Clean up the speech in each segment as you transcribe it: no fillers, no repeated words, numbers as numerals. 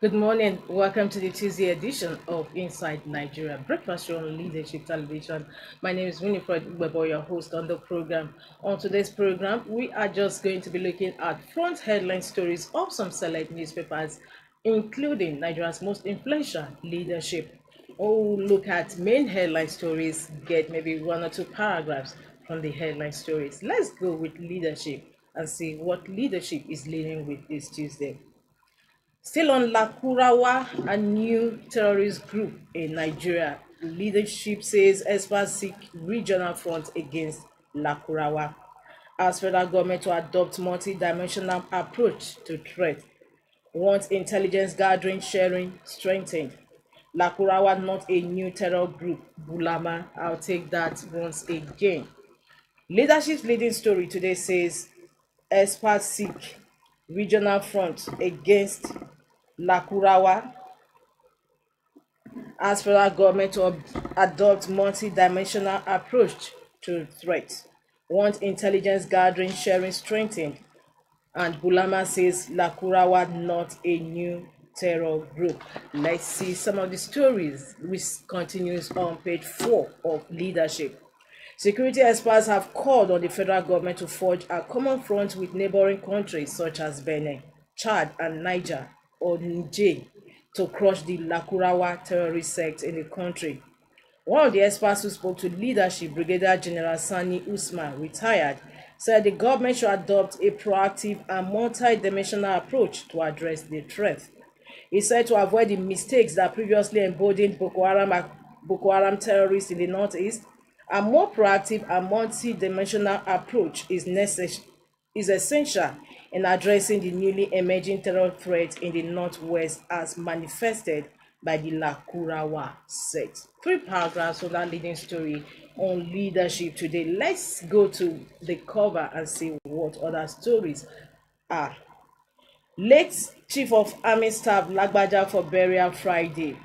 Good morning. Welcome to the Tuesday edition of Inside Nigeria, breakfast show on Leadership Television. My name is Winifred Ugbebo, your host on the program. On today's program, we are just going to be looking at front headline stories of some select newspapers, including Nigeria's most influential leadership. We'll look at main headline stories, get maybe one or two paragraphs from the headline stories. Let's go with leadership and see what leadership is leading with this Tuesday. Still on Lakurawa, a new terrorist group in Nigeria. Leadership says experts seek regional front against Lakurawa. As federal government to adopt multi-dimensional approach to threat. Wants intelligence gathering, sharing strengthened. Lakurawa not a new terror group. Bulama, I'll take that once again. Leadership's leading story today says experts seek regional front against Lakurawa as federal government to adopt multi-dimensional approach to threats. Want intelligence gathering, sharing strengthened. And Bulama says Lakurawa not a new terror group. Let's see some of the stories which continues on page 4 of leadership. Security experts have called on the federal government to forge a common front with neighboring countries such as Benin, Chad, and Niger or Niger to crush the Lakurawa terrorist sect in the country. One of the experts who spoke to leadership, Brigadier General Sani Usman, retired, said the government should adopt a proactive and multi-dimensional approach to address the threat. He said to avoid the mistakes that previously emboldened Boko Haram terrorists in the northeast, a more proactive and multi-dimensional approach is essential in addressing the newly emerging terror threat in the northwest as manifested by the Lakurawa sect. 3 paragraphs of that leading story on leadership today. Let's go to the cover and see what other stories are. Late Chief of Army Staff Lagbaja for burial Friday.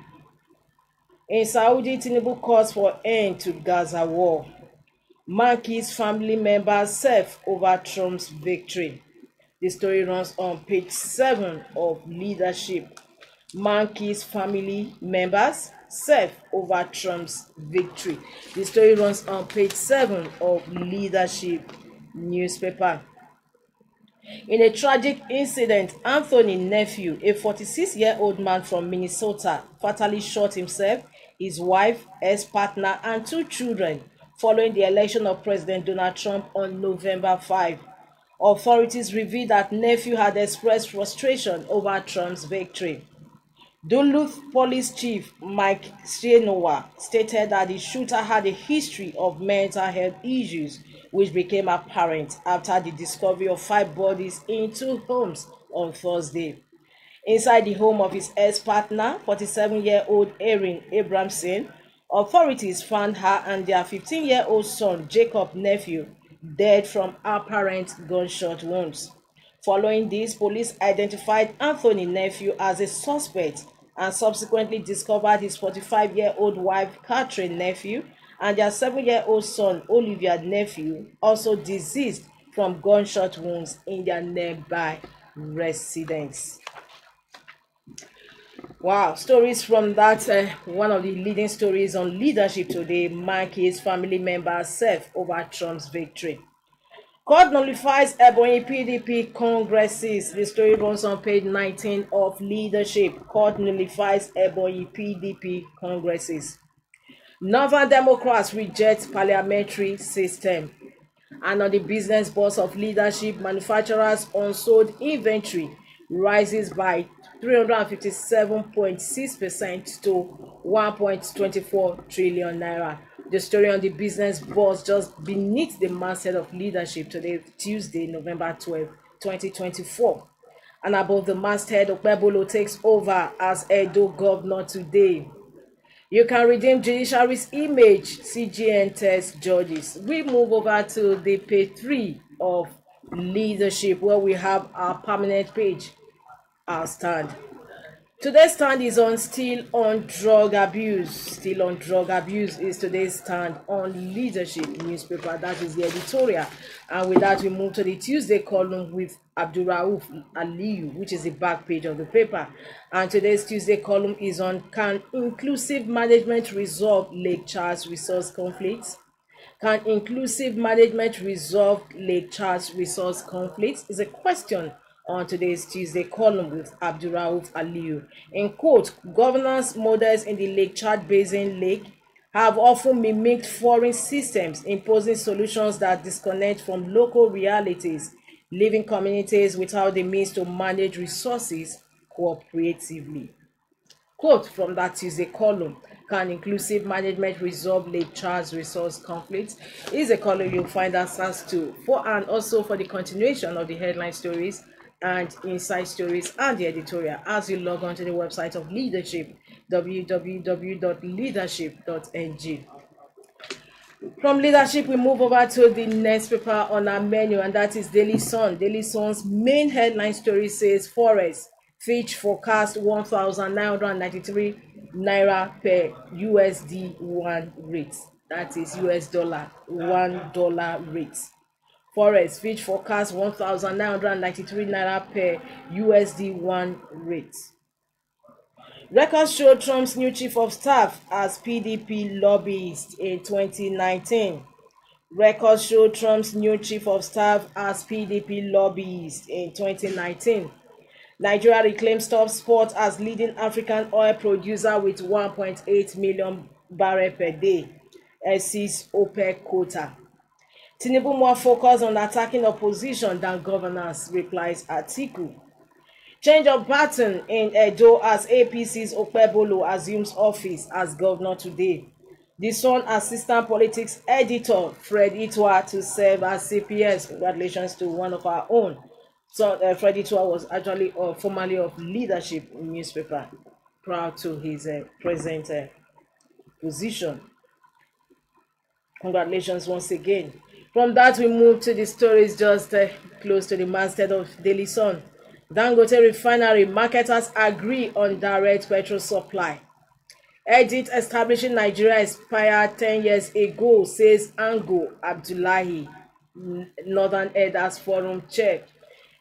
In Saudi, Tinubu calls for end to Gaza war. Maki's family members serve over Trump's victory. The story runs on page 7 of leadership. Maki's family members serve over Trump's victory. The story runs on page 7 of leadership newspaper. In a tragic incident, Anthony Nephew, a 46-year-old man from Minnesota, fatally shot himself, his wife, ex-partner, and 2 children following the election of President Donald Trump on November 5. Authorities revealed that Nephew had expressed frustration over Trump's victory. Duluth Police Chief Mike Sienowa stated that the shooter had a history of mental health issues, which became apparent after the discovery of 5 bodies in 2 homes on Thursday. Inside the home of his ex-partner, 47-year-old Erin Abramson, authorities found her and their 15-year-old son, Jacob Nephew, dead from apparent gunshot wounds. Following this, police identified Anthony Nephew as a suspect and subsequently discovered his 45-year-old wife, Catherine Nephew, and their 7-year-old son, Olivia Nephew, also deceased from gunshot wounds in their nearby residence. Wow, stories from that, one of the leading stories on leadership today. Maki's family members serve over Trump's victory. Court nullifies Ebonyi PDP congresses. The story runs on page 19 of leadership. Court nullifies Ebonyi PDP congresses. Northern Democrats reject parliamentary system. And on the business boss of leadership, manufacturers' unsold inventory rises by 357.6% to 1.24 trillion naira. The story on the business boss just beneath the masthead of leadership today, Tuesday, November 12, 2024. And above the masthead, Okpebolo takes over as Edo governor today. You can redeem judiciary's image, CGN test judges. We move over to the page 3 of leadership, where we have our permanent page, our stand. Today's stand is on still on drug abuse. Still on drug abuse is today's stand on leadership newspaper. That is the editorial. And with that, we move to the Tuesday column with Abdurrauf Aliyu, which is the back page of the paper. And today's Tuesday column is on Can Inclusive Management Resolve Lake Charles Resource Conflicts? Can inclusive management resolve Lake Charles resource conflicts? Is a question on today's Tuesday column with Abdurrauf Aliyu. In quote, governance models in the Lake Chad Basin Lake have often mimicked foreign systems, imposing solutions that disconnect from local realities, leaving communities without the means to manage resources cooperatively. Quote from that Tuesday column, Can Inclusive Management Resolve Lake Charles Resource Conflict? Is a column you'll find answers to for and also for the continuation of the headline stories and inside stories and the editorial as you log on to the website of Leadership, www.leadership.ng. From leadership, we move over to the next paper on our menu, and that is Daily Sun. Daily Sun's main headline story says Forex Fitch forecast 1,993 naira per USD 1 rate. That is US dollar $1 rate. Forex Fitch forecast 1,993 naira per USD 1 rate. Records show Trump's new chief of staff as PDP lobbyist in 2019. Records show Trump's new chief of staff as PDP lobbyist in 2019. Nigeria reclaims top spot as leading African oil producer with 1.8 million barrels per day, exceeds OPEC quota. Tinubu more focused on attacking opposition than governance, replies Atiku. Change of pattern in Edo as APC's Okpebholo assumes office as governor today. The Sun assistant politics editor Fred Itwa to serve as CPS. Congratulations to one of our own. So Fred Itwa was actually formerly of Leadership newspaper, proud to his present position. Congratulations once again. From that, we move to the stories just close to the masthead of Daily Sun. Dangote refinery marketers agree on direct petrol supply. Edit establishing Nigeria expired 10 years ago, says Ango Abdullahi, Northern Elders Forum chair.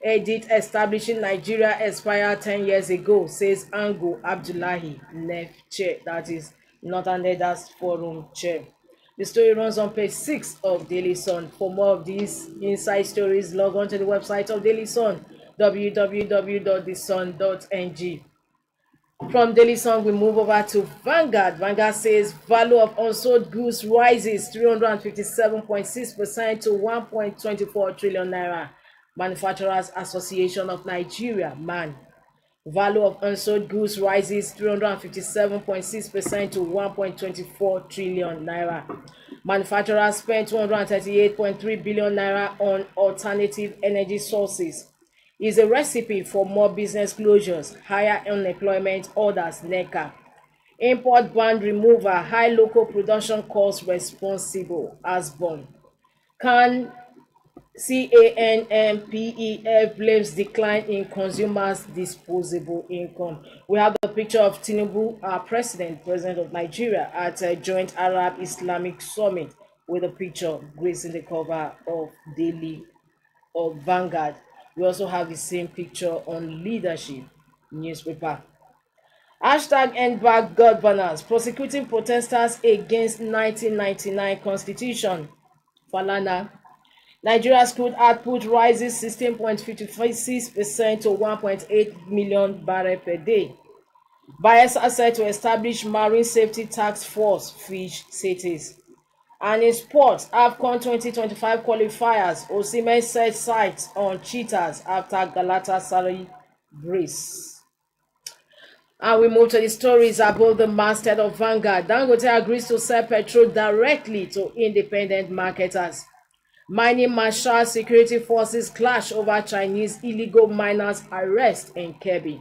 Edit establishing Nigeria expired 10 years ago, says Ango Abdullahi, NEF chair, that is Northern Elders Forum chair. The story runs on page 6 of Daily Sun. For more of these inside stories, log on to the website of Daily Sun, www.thesun.ng. From Daily Sun, we move over to Vanguard. Vanguard says value of unsold goods rises 357.6% to 1.24 trillion naira. Manufacturers Association of Nigeria, MAN. Value of unsold goods rises 357.6% to 1.24 trillion naira. Manufacturers spent 238.3 billion naira on alternative energy sources. Is a recipe for more business closures, higher unemployment, orders NECA. Import ban removal, high local production costs responsible, Asbon. Can CANMPEF blames decline in consumers' disposable income. We have the picture of Tinubu, our president of Nigeria, at a joint Arab Islamic summit with a picture gracing the cover of Vanguard. We also have the same picture on Leadership newspaper. Hashtag end back governance, prosecuting protesters against 1999 constitution. Falana. Nigeria's crude output rises 16.56% to 1.8 million barrels per day. Bayelsa set to establish Marine Safety Task Force, Fitch cities. And in sports, AFCON 2025 qualifiers, Osimhen set sights on cheaters after Galatasaray brace. And we move to the stories about the masthead of Vanguard. Dangote agrees to sell petrol directly to independent marketers. Mining Marshal security forces clash over Chinese illegal miners' arrest in Kebbi.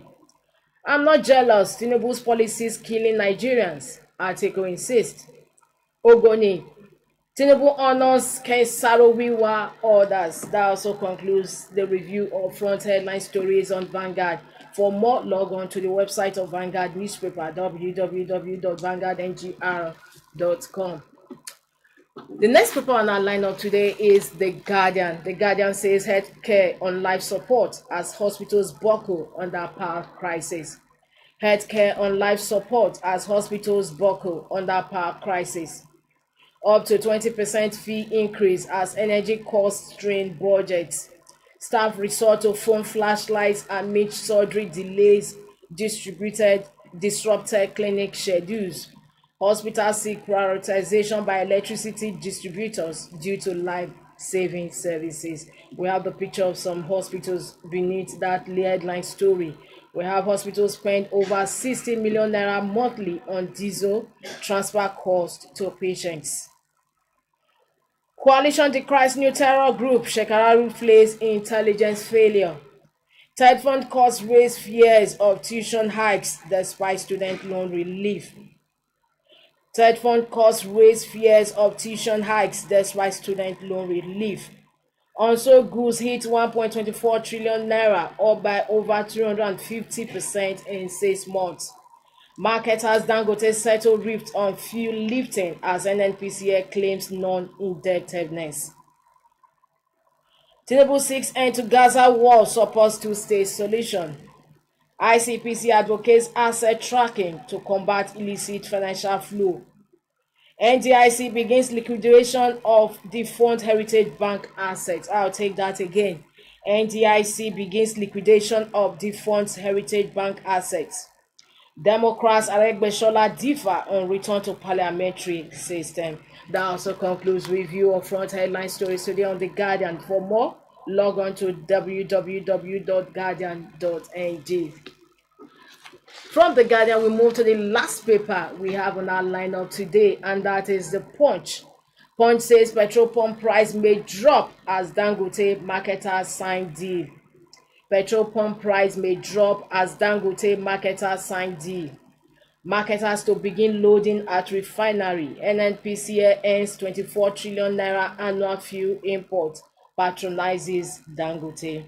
I'm not jealous. Tinubu's policies killing Nigerians, Atiku insists. Ogoni. Tinubu honors Kesarowiwa orders. That also concludes the review of front headline stories on Vanguard. For more, log on to the website of Vanguard newspaper, www.vanguardngr.com. The next paper on our lineup today is The Guardian. The Guardian says healthcare on life support as hospitals buckle under power crisis. Healthcare on life support as hospitals buckle under power crisis. Up to 20% fee increase as energy costs strain budgets. Staff resort to phone flashlights amid surgery delays, disrupted clinic schedules. Hospitals seek prioritization by electricity distributors due to life-saving services. We have the picture of some hospitals beneath that headline story. We have hospitals spend over 60 million naira monthly on diesel transfer cost to patients. Coalition decries new terror group. Shekararu flays intelligence failure. Tide fund costs raise fears of tuition hikes despite student loan relief. Tide fund costs raise fears of tuition hikes despite student loan relief. Also, goods hit 1.24 trillion naira, up by over 350% in 6 months. Marketers Dangote settle rift on fuel lifting as NNPCL claims non-indebtedness. Tinubu seeks end to Gaza war, supports two-state solution. ICPC advocates asset tracking to combat illicit financial flow. NDIC begins liquidation of defunct Heritage Bank assets. I'll take that again. NDIC begins liquidation of defunct Heritage Bank assets. Democrats Aregbesola differ on return to parliamentary system. That also concludes review of front headline stories today on The Guardian. For more, log on to www.guardian.ng. From The Guardian, we move to the last paper we have on our lineup today, and that is The Punch. Punch says petrol pump price may drop as Dangote marketers sign deal. Petrol pump price may drop as Dangote marketers sign deal. Marketers to begin loading at refinery. NNPCL earns 24 trillion naira annual fuel import, patronizes Dangote.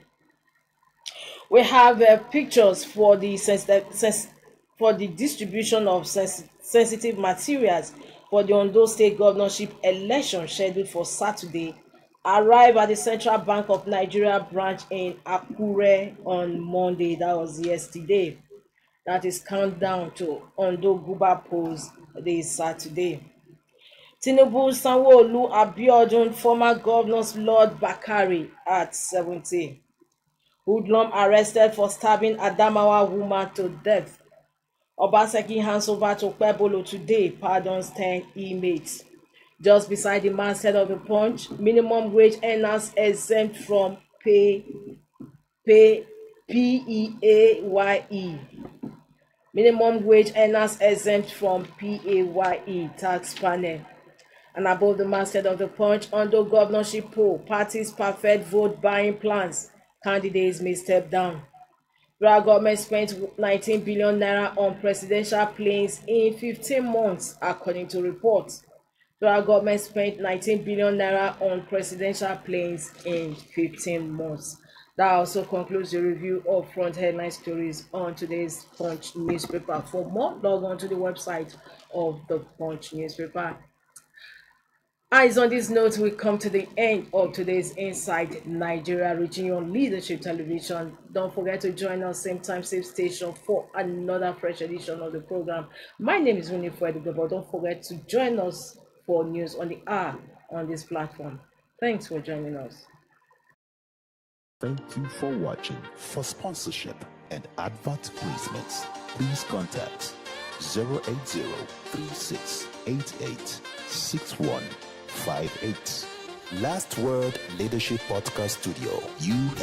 We have pictures for the distribution of sensitive materials for the Ondo State governorship election scheduled for Saturday arrive at the Central Bank of Nigeria branch in Akure on Monday. That was yesterday. That is countdown to Ondo Guba polls this Saturday. Tinubu, Sanwo-Olu, Abiodun, former governors Lord Bakari at 70. Hoodlum arrested for stabbing Adamawa woman to death. Obaseki hands over to Kwebolo today, pardons 10 inmates. Just beside the masthead of The Punch, minimum wage earners exempt from PAYE. Minimum wage earners exempt from PAYE tax panel. And above the masthead of The Punch, Ondo governorship poll, parties perfect vote buying plans, candidates may step down. Federal government spent 19 billion naira on presidential planes in 15 months, according to reports. Federal government spent 19 billion naira on presidential planes in 15 months. That also concludes the review of front headline stories on today's Punch newspaper. For more, log on to the website of the Punch newspaper. Eyes on this note, we come to the end of today's Inside Nigeria, reaching you on Leadership Television. Don't forget to join us same time, same station for another fresh edition of the program. My name is Winifred, but don't forget to join us for news on the hour on this platform. Thanks for joining us. Thank you for watching. For sponsorship and advert placements, please contact 080-3688-6158. Last Word Leadership Podcast Studio. You have